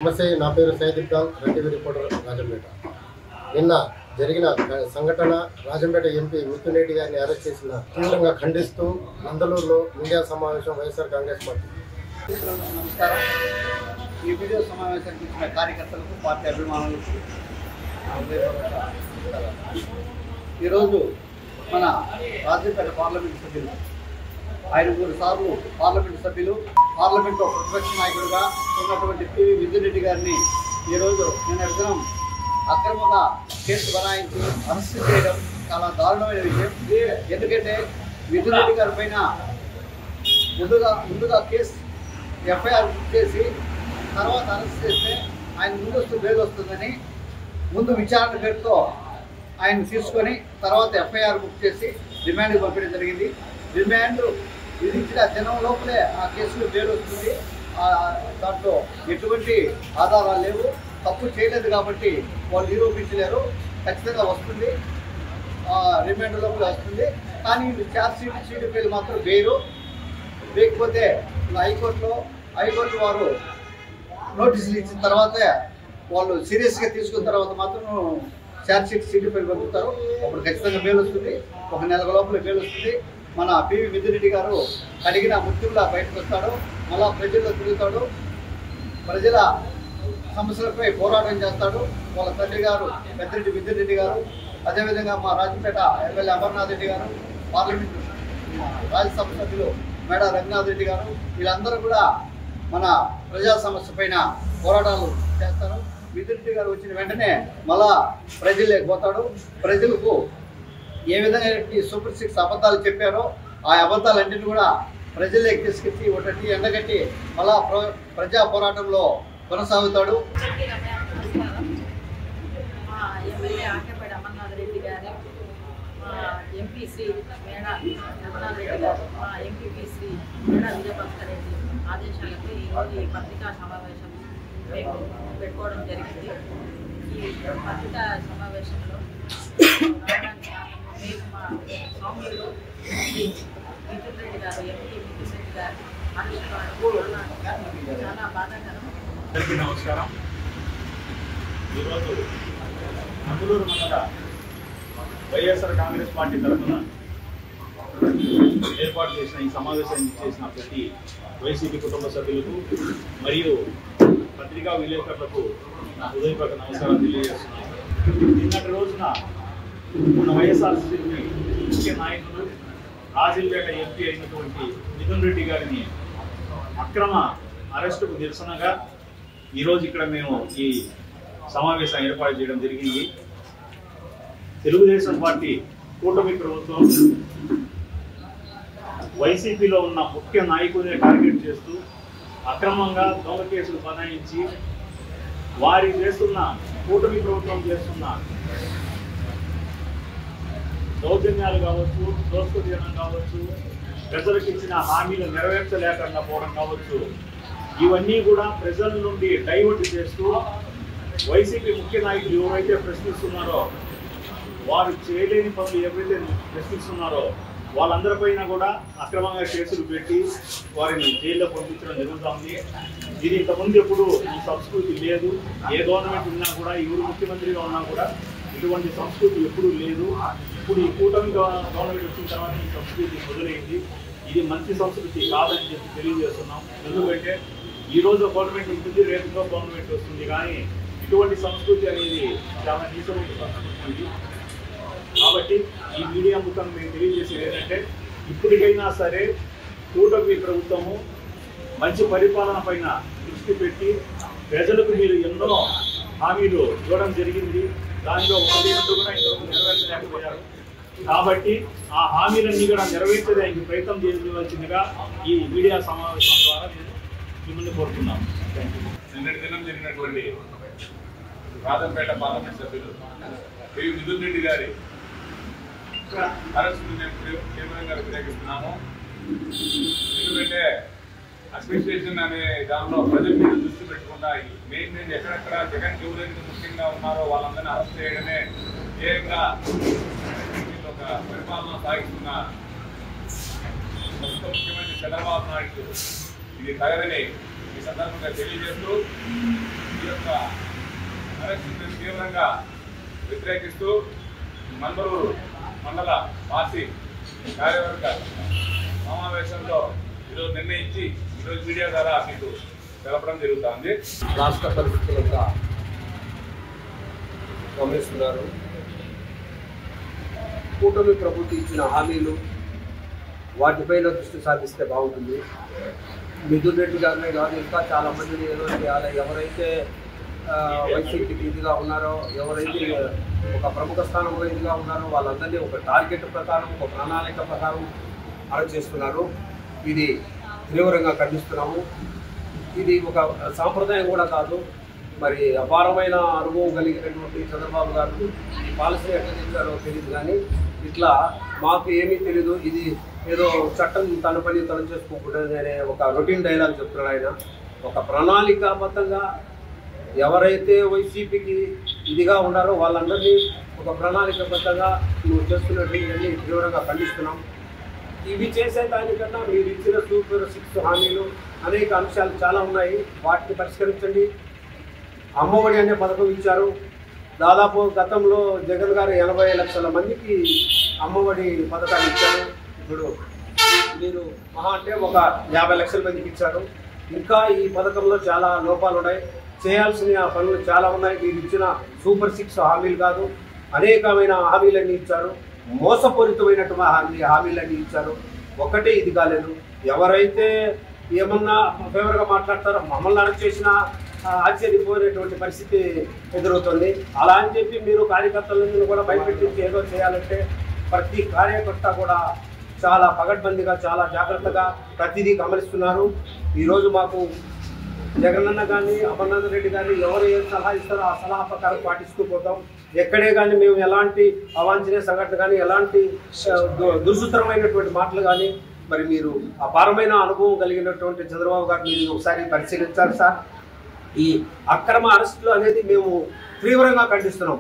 నమస్తే, నా పేరు సయ్యద్ ఇబ్రాల్, టీవీ రిపోర్టర్, రాజంపేట. నిన్న జరిగిన సంఘటన రాజంపేట ఎంపీ మిథున్ రెడ్డి గారిని అరెస్ట్ చేసిన తీవ్రంగా ఖండిస్తూ నందలూరులో మీడియా సమావేశం వైఎస్ఆర్ కాంగ్రెస్ పార్టీ. నమస్కారం. ఈ వీడియో సమావేశానికి ఇచ్చిన కార్యకర్తలకు, పార్టీ అభిమానులకు ఈరోజు మన రాజంపేట పార్లమెంటు సభ్యులు 5 సార్లు పార్లమెంటు సభ్యులు, పార్లమెంట్లో ప్రతిపక్ష నాయకుడిగా ఉన్నటువంటి పివి మిథున్ రెడ్డి గారిని ఈరోజు నిన్న దినం అక్రమంగా కేసు బనాయించి అరెస్ట్ చేయడం చాలా దారుణమైన విషయం. ఎందుకంటే మిథున్ రెడ్డి గారి పైన ముందుగా కేసు ఎఫ్ఐఆర్ బుక్ చేసి తర్వాత అరెస్ట్ చేస్తే ఆయన ముందస్తు బెయిల్ వస్తుందని ముందు విచారణ పేరుతో ఆయన తీసుకొని తర్వాత ఎఫ్ఐఆర్ బుక్ చేసి రిమాండ్కి పంపించడం జరిగింది. రిమాండ్ విధించిన దినం లోపలే ఆ కేసులో బెయిల్ వస్తుంది. దాంట్లో ఎటువంటి ఆధారాలు లేవు, తప్పు చేయలేదు కాబట్టి వాళ్ళు నిరూపించలేరు. ఖచ్చితంగా వస్తుంది, రిమాండ్ లోపల వస్తుంది. కానీ ఛార్జ్ షీట్ సీడీపీలు మాత్రం వేయరు. లేకపోతే హైకోర్టు వారు నోటీసులు ఇచ్చిన తర్వాత వాళ్ళు సీరియస్గా తీసుకున్న తర్వాత మాత్రం ఛార్జ్ షీట్ సీడీపీలు పంపుతారు. అప్పుడు ఖచ్చితంగా బెయిల్ వస్తుంది. 1 నెల లోపల బెయిల్ వస్తుంది. మన పివి మిథున్ రెడ్డి గారు అడిగిన ముత్యంలా బయటకు వస్తాడు, మళ్ళా ప్రజల్లో తిరుగుతాడు, ప్రజల సమస్యలపై పోరాటం చేస్తాడు. వాళ్ళ తండ్రి గారు పెద్దిరెడ్డి మిథున్ రెడ్డి గారు, అదేవిధంగా మా రాజంపేట ఎమ్మెల్యే అమర్నాథ్ రెడ్డి గారు, పార్లమెంటు రాజ్యసభ సభ్యులు మేడ రంగనాథ్ రెడ్డి గారు, వీళ్ళందరూ కూడా మన ప్రజా సమస్య పైన పోరాటాలు చేస్తారు. మిథున్ రెడ్డి గారు వచ్చిన వెంటనే మళ్ళా ప్రజల్లోకి పోతాడు. ప్రజలకు ఏ విధంగా సూపర్ 6 అబద్ధాలు చెప్పారో ఆ అబద్ధాలన్నింటినీ కూడా ప్రజల్లోకి తీసుకొచ్చి ఒకటి ఎండగట్టి మళ్ళా ప్రజా పోరాటంలో కొనసాగుతాడు. ఎమ్మెల్యే ఆకేపేట అమర్నాథ్ రెడ్డి గారు, మా ఎంపీ శ్రీ మేడ రఘునాథ్ రెడ్డి గారు, మా ఎంపీపీ శ్రీ మేడ విజయభాస్కర్ రెడ్డి ఆదేశాలతో ఈరోజు ఈ పత్రికా సమావేశం మేము పెట్టుకోవడం జరిగింది. ఈ పత్రికా సమావేశంలో మేము మా సౌమ్యులు మిథున్ రెడ్డి గారు, ఎంపీ మిథున్ రెడ్డి గారు అరెస్ట్ చాలా బాధాకరం. అందరికీ నమస్కారం. ఈరోజు నందలూరు మండల వైఎస్ఆర్ కాంగ్రెస్ పార్టీ తరఫున ఏర్పాటు చేసిన ఈ సమావేశాన్ని చేసిన ప్రతి వైసీపీ కుటుంబ సభ్యులకు మరియు పత్రికా విలేకరులకు నా హృదయపూర్వక నమస్కారం తెలియజేస్తున్నాను. నిన్నటి రోజున మన వైఎస్ఆర్సీపీ ముఖ్య నాయకులు రాజంపేట ఎంపీ అయినటువంటి మిథున్ రెడ్డి గారిని అక్రమ అరెస్టుకు నిరసనగా ఈరోజు ఇక్కడ మేము ఈ సమావేశం ఏర్పాటు చేయడం జరిగింది. తెలుగుదేశం పార్టీ కూటమి ప్రభుత్వం వైసీపీలో ఉన్న ముఖ్య నాయకుల్ని టార్గెట్ చేస్తూ అక్రమంగా దొంగ కేసులు బనాయించి వారి చేస్తున్న కూటమి ప్రభుత్వం చేస్తున్న దౌర్జన్యాలు కావచ్చు, దోసుకుతనం కావచ్చు, ప్రజలకు ఇచ్చిన హామీలు నెరవేర్చలేకుండా పోవడం కావచ్చు, ఇవన్నీ కూడా ప్రజల నుండి డైవర్ట్ చేస్తూ వైసీపీ ముఖ్య నాయకులు ఎవరైతే ప్రశ్నిస్తున్నారో, వారు చేయలేని పనులు ఎవరైతే ప్రశ్నిస్తున్నారో వాళ్ళందరిపైన కూడా అక్రమంగా కేసులు పెట్టి వారిని జైల్లో పంపించడం జరుగుతుంది. ఇది ఇంతకుముందు ఎప్పుడు ఈ సంస్కృతి లేదు. ఏ గవర్నమెంట్ ఉన్నా కూడా, ఎవరు ముఖ్యమంత్రిగా ఉన్నా కూడా ఇటువంటి సంస్కృతి ఎప్పుడూ లేదు. ఇప్పుడు ఈ కూటమి గవర్నమెంట్ వచ్చిన తర్వాత ఈ సంస్కృతి మొదలైంది. ఇది మంచి సంస్కృతి కాదని చెప్పి తెలియజేస్తున్నాం. ఎందుకంటే ఈరోజు గవర్నమెంట్ ఉంటుంది, రేపుతో గవర్నమెంట్ వస్తుంది, కానీ ఇటువంటి సంస్కృతి అనేది చాలా నీచమైన సంస్కృతి. కాబట్టి ఈ మీడియా ముఖం మేము తెలియజేసేది ఏంటంటే, ఇప్పటికైనా సరే కూటమి ప్రభుత్వము మంచి పరిపాలన పైన దృష్టి పెట్టి ప్రజలకు మీరు ఎన్నో హామీలు ఇవ్వడం జరిగింది. దానిలో ఒకటి కూడా ఇంతవరకు నెరవేర్చలేకపోయారు. కాబట్టి ఆ హామీలన్నీ కూడా నెరవేర్చడానికి ప్రయత్నం చేయవలసిందిగా ఈ మీడియా సమావేశం ద్వారా నేను మిమ్మల్ని కోరుతున్నాను. నిన్నటి దినం జరిగినటువంటి రాజంపేట పార్లమెంట్ సభ్యులు పివి మిథున్ రెడ్డి గారి అరెస్టును మేము తీవ్రంగా వ్యతిరేకిస్తున్నాము. ఎందుకంటే అడ్మినిస్ట్రేషన్ అనే దానిలో ప్రజల మీద దృష్టి పెట్టకుండా మెయిన్ ఎక్కడెక్కడ జగన్ ఎవరైతే ముఖ్యంగా ఉన్నారో వాళ్ళందరినీ అరెస్ట్ చేయడమే ధ్యేయంగా ఒక పరిపాలన సాగిస్తున్న ముఖ్యమంత్రి చంద్రబాబు నాయుడు ఇది తగదని ఈ సందర్భంగా తెలియజేస్తూ యొక్క అరెస్టును తీవ్రంగా వ్యతిరేకిస్తూ మందలూరు మండల పార్టీ కార్యవర్గ సమావేశంలో ఈరోజు నిర్ణయించి ఈరోజు మీడియా ద్వారా మీకు తెలపడం జరుగుతుంది. రాష్ట్ర పరిస్థితులంతా గమనిస్తున్నారు. కూటమి ప్రభుత్వం ఇచ్చిన హామీలు వాటిపైన దృష్టి సాధిస్తే బాగుంటుంది. మిథున్ రెడ్డి గారినే కాదు, ఇంకా చాలా మందిని ఏదో చేయాలి. ఎవరైతే వైసీపీకి ఇదిగా ఉన్నారో, ఎవరైతే ఒక ప్రముఖ స్థానంలో ఇదిగా ఉన్నారో వాళ్ళందరినీ ఒక టార్గెట్ ప్రకారం, ఒక ప్రణాళిక ప్రకారం అరెస్ట్ చేస్తున్నారు. ఇది తీవ్రంగా ఖండిస్తున్నాము. ఇది ఒక సాంప్రదాయం కూడా కాదు. మరి అపారమైన అనుభవం కలిగినటువంటి చంద్రబాబు గారు ఈ పాలసీ ఎట్లా తెచ్చారో తెలియదు, కానీ ఇట్లా మాకు ఏమీ తెలీదు, ఇది ఏదో చట్టం తన పని తను చేసుకోకూడదు అనే ఒక రొటీన్ డైలాగ్ చెప్తున్నాడు ఆయన. ఒక ప్రణాళికాబద్ధంగా ఎవరైతే వైసీపీకి ఇదిగా ఉన్నారో వాళ్ళందరినీ ఒక ప్రణాళికాబద్ధంగా నువ్వు చేస్తున్నటువంటి తీవ్రంగా ఖండిస్తున్నాం. ఇవి చేసే దానికన్నా మీరు ఇచ్చిన సూపర్ 6 హామీలు అనేక అంశాలు చాలా ఉన్నాయి, వాటిని పరిష్కరించండి. అమ్మఒడి అనే పథకం ఇచ్చారు. దాదాపు గతంలో జగన్ గారు 80 లక్షల మందికి అమ్మఒడి పథకాన్ని ఇచ్చారు. ఇప్పుడు మీరు మహా అంటే ఒక 50 లక్షల మందికి ఇచ్చారు. ఇంకా ఈ పథకంలో చాలా లోపాలు ఉన్నాయి, చేయాల్సిన పనులు చాలా ఉన్నాయి. మీరు ఇచ్చిన సూపర్ 6 హామీలు కాదు, అనేకమైన హామీలన్నీ ఇచ్చారు. మోసపూరితమైనటువంటి హామీలన్నీ ఇచ్చారు. ఒకటే ఇది కాలేదు. ఎవరైతే ఏమన్నా ఫేవర్గా మాట్లాడతారో మమ్మల్ని అరెస్ట్ చేసిన ఆశ్చర్యపోయినటువంటి పరిస్థితి ఎదురవుతుంది. అలా అని చెప్పి మీరు కార్యకర్తలను కూడా భయపెట్టించి ఏదో చేయాలంటే ప్రతి కార్యకర్త కూడా చాలా పగడ్బందీగా, చాలా జాగ్రత్తగా ప్రతిదీ గమనిస్తున్నారు. ఈరోజు మాకు జగనన్న కానీ, అమర్నాథ్ రెడ్డి కానీ ఎవరు ఏ సలహా ఇస్తారో ఆ సలహా ప్రకారం పాటిస్తూ పోతాం. ఎక్కడే కానీ మేము ఎలాంటి అవాంఛనీయ సంఘటన కానీ, ఎలాంటి దుర్సూత్రమైనటువంటి మాటలు కానీ, మరి మీరు అపారమైన అనుభవం కలిగినటువంటి చంద్రబాబు గారు మీరు ఒకసారి పరిశీలించాలి సార్. ఈ అక్రమ అరెస్టులు అనేది మేము తీవ్రంగా ఖండిస్తున్నాం.